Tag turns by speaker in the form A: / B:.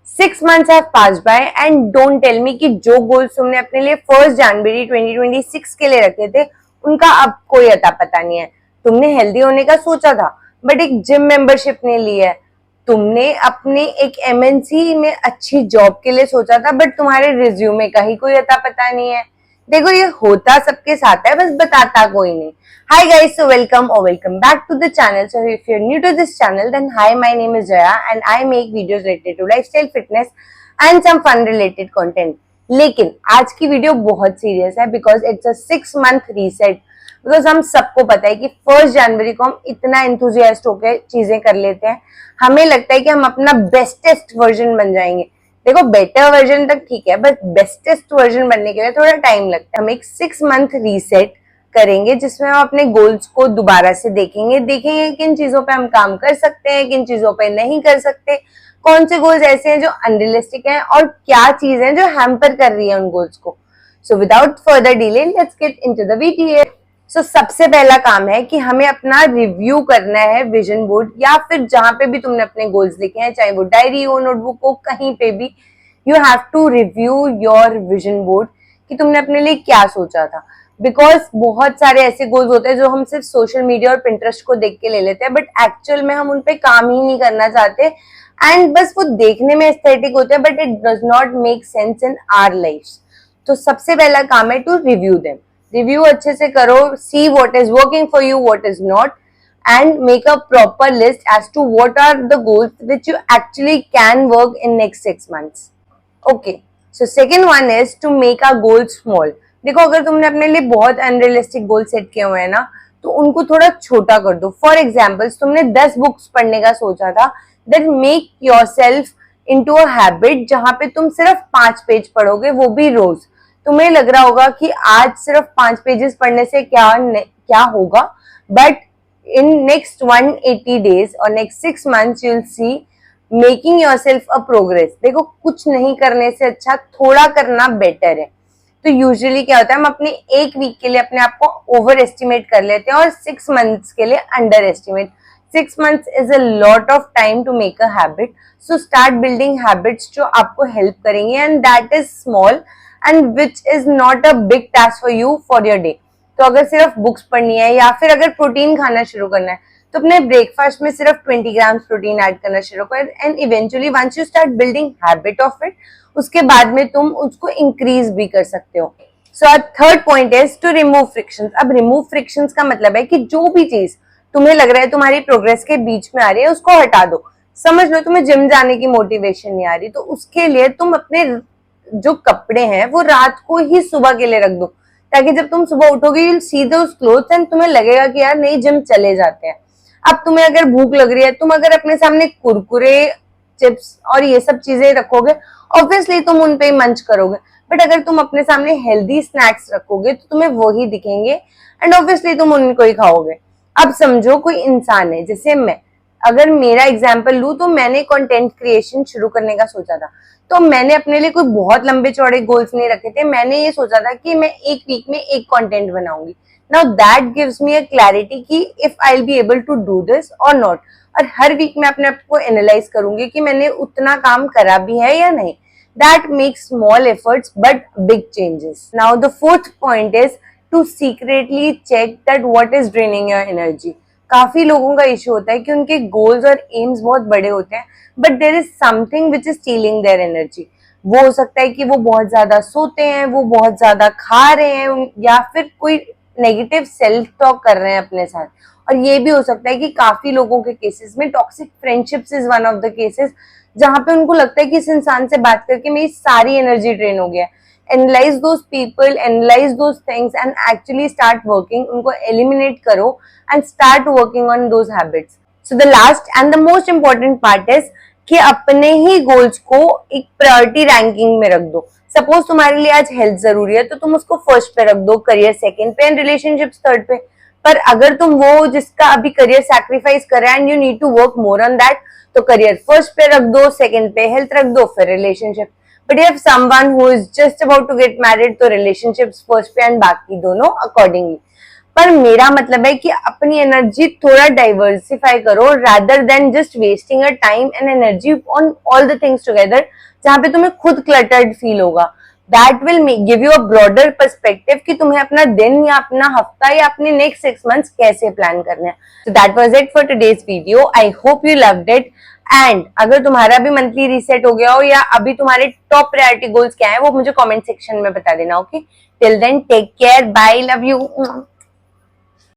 A: 6 months have passed by and don't tell me कि जो goals तुमने अपने लिए 1 जनवरी 2026 के लिए रखे थे उनका अब कोई अता पता नहीं है। तुमने हेल्दी होने का सोचा था बट एक जिम मेंबरशिप नहीं ली है। तुमने अपने एक एमएनसी में अच्छी जॉब के लिए सोचा था बट तुम्हारे रिज्यूमे का ही कोई अता पता नहीं है। देखो ये होता सबके साथ है, बस बताता कोई नहीं। Hi guys, so welcome back to the channel. So if you're new to this channel, then hi, my name is Jaya and I make videos related to lifestyle, fitness and some fun related content. लेकिन आज की video बहुत serious है because it's a 6 month reset. Because हम सबको पता है कि 1 जनवरी को हम इतना एंथुजियास्ट होकर चीजें कर लेते हैं, हमें लगता है कि हम अपना बेस्टेस्ट वर्जन बन जाएंगे। देखो बेटर वर्जन तक ठीक है, बट बेस्टेस्ट वर्जन बनने के लिए थोड़ा टाइम लगता है। हम एक 6 month रीसेट करेंगे जिसमें हम अपने गोल्स को दोबारा से देखेंगे किन चीजों पे हम काम कर सकते हैं, किन चीजों पे नहीं कर सकते, कौन से गोल्स ऐसे हैं जो अनरियलिस्टिक हैं और क्या चीज है जो हैम्पर कर रही है उन गोल्स को। So without further delay let's get into the video. So सबसे पहला काम है कि हमें अपना रिव्यू करना है विजन बोर्ड या फिर जहां पे भी तुमने अपने गोल्स लिखे हैं, चाहे वो डायरी हो, नोटबुक हो, कहीं पे भी you have to review your vision board कि तुमने अपने लिए क्या सोचा था। बिकॉज बहुत सारे ऐसे गोल्स होते हैं जो हम सिर्फ सोशल मीडिया और पिंटरेस्ट को देख के ले लेते हैं, बट एक्चुअल में हम उन पे काम ही नहीं करना चाहते एंड बस वो देखने में एस्थेटिक होते हैं but it does not make sense in our lifes. तो सबसे पहला काम है टू रिव्यू देम। रिव्यू अच्छे से करो, see what is working for you, what is not, and make a proper list as to what are the goals which you actually can work in next 6 months. Okay, so second one is to make a goal small. देखो अगर तुमने अपने लिए बहुत unrealistic goal set किए हुए हैं ना, तो उनको थोड़ा छोटा कर दो। फॉर एग्जाम्पल तुमने 10 बुक्स पढ़ने का सोचा था, then make yourself into a habit जहां पे तुम सिर्फ 5 पेज पढ़ोगे, वो भी रोज। तुम्हें लग रहा होगा कि आज सिर्फ 5 पेजेस पढ़ने से क्या होगा, but in next 180 days or next 6 months you'll see making yourself a progress। देखो कुछ नहीं करने से अच्छा थोड़ा करना बेटर है। तो यूजुअली क्या होता है, हम अपने एक वीक के लिए अपने आप को ओवर एस्टिमेट कर लेते हैं और 6 months के लिए under estimate. 6 months is a lot of time to make a habit, so start building habits जो आपको हेल्प करेंगे and that is small and which is not a big task for you for your day। तो अगर सिर्फ books पढ़नी है या फिर अगर प्रोटीन खाना शुरू करना है तो अपने ब्रेकफास्ट में सिर्फ 20 ग्राम्स प्रोटीन ऐड करना शुरू कर and eventually once you start building habit of it, उसके बाद में तुम उसको इंक्रीज भी कर सकते हो। So third point is to remove frictions. अब रिमूव फ्रिक्शंस का मतलब है कि जो भी चीज तुम्हें लग रहा है तुम्हारी प्रोग्रेस के बीच में आ रही है उसको हटा दो। समझ लो तुम्हें जिम जाने की मोटिवेशन नहीं आ रही, तो उसके लिए तुम अपने जो कपड़े हैं वो रात को ही सुबह के लिए रख दो, ताकि जब तुम सुबह उठोगे you will see those clothes and तुम्हें लगेगा कि यार नहीं जिम चले जाते हैं। अब तुम्हें अगर भूख लग रही है, तुम अगर अपने सामने कुरकुरे, चिप्स और ये सब चीजें रखोगे, ऑब्वियसली तुम उन पे ही मंच करोगे, बट अगर तुम अपने सामने हेल्दी स्नैक्स रखोगे तो तुम्हें वही दिखेंगे एंड ऑब्वियसली तुम उनको ही खाओगे। अब समझो कोई इंसान है जैसे मैं, अगर मेरा एग्जाम्पल लूं तो मैंने कंटेंट क्रिएशन शुरू करने का सोचा था, तो मैंने अपने लिए कोई बहुत लंबे चौड़े गोल्स नहीं रखे थे। मैंने ये सोचा था कि मैं एक वीक में एक कंटेंट बनाऊंगी। Now that gives me a clarity कि if I will be able to do this और नॉट, और हर वीक में अपने आप को एनालाइज करूंगी कि मैंने उतना काम करा भी है या नहीं। That makes small efforts but big changes. Now the fourth point is to secretly check that what is draining your energy. काफी लोगों का इश्यू होता है कि उनके गोल्स और एम्स बहुत बड़े होते हैं but there is something which is stealing their energy. वो हो सकता है कि वो बहुत ज्यादा सोते हैं, वो बहुत ज्यादा खा रहे हैं, या फिर कोई नेगेटिव सेल्फ टॉक कर रहे हैं अपने साथ। और ये भी हो सकता है कि काफी लोगों के केसेस में toxic friendships is one of the cases जहां पे उनको लगता है कि इस इंसान से बात करके मेरी सारी एनर्जी ड्रेन हो गया है। Analyze those people, analyze those things and actually start working, उनको eliminate करो and start working on those habits. So the last and the most important part is कि अपने ही गोल्स को एक प्रायोरिटी रैंकिंग में रख दो। सपोज तुम्हारे लिए आज हेल्थ जरूरी है तो तुम उसको फर्स्ट पे रख दो, करियर सेकंड पे एंड रिलेशनशिप्स थर्ड पे। पर अगर तुम वो जिसका अभी करियर सैक्रिफाइस कर रहा है and you need to work more on that, तो करियर फर्स्ट पे रख दो, सेकंड पे हेल्थ रख दो, फिर relationship. But if someone who is just about to get married, तो relationships first पे and बाकी दोनों accordingly। पर मेरा मतलब है कि अपनी एनर्जी थोड़ा डाइवर्सिफाई करो rather than just wasting a time and energy on all the things together, जहां पे तुम्हें खुद क्लटर्ड फील होगा। That will give you a broader perspective कि तुम्हें अपना दिन या अपना हफ्ता या अपने नेक्स्ट 6 मंथ्स कैसे प्लान करना है। So that was it for today's video. I hope you loved it. And अगर तुम्हारा भी मंथली रीसेट हो गया हो या अभी तुम्हारे टॉप प्रायोरिटी गोल्स क्या है वो मुझे कमेंट सेक्शन में बता देना। Okay, till then take care, bye, love you.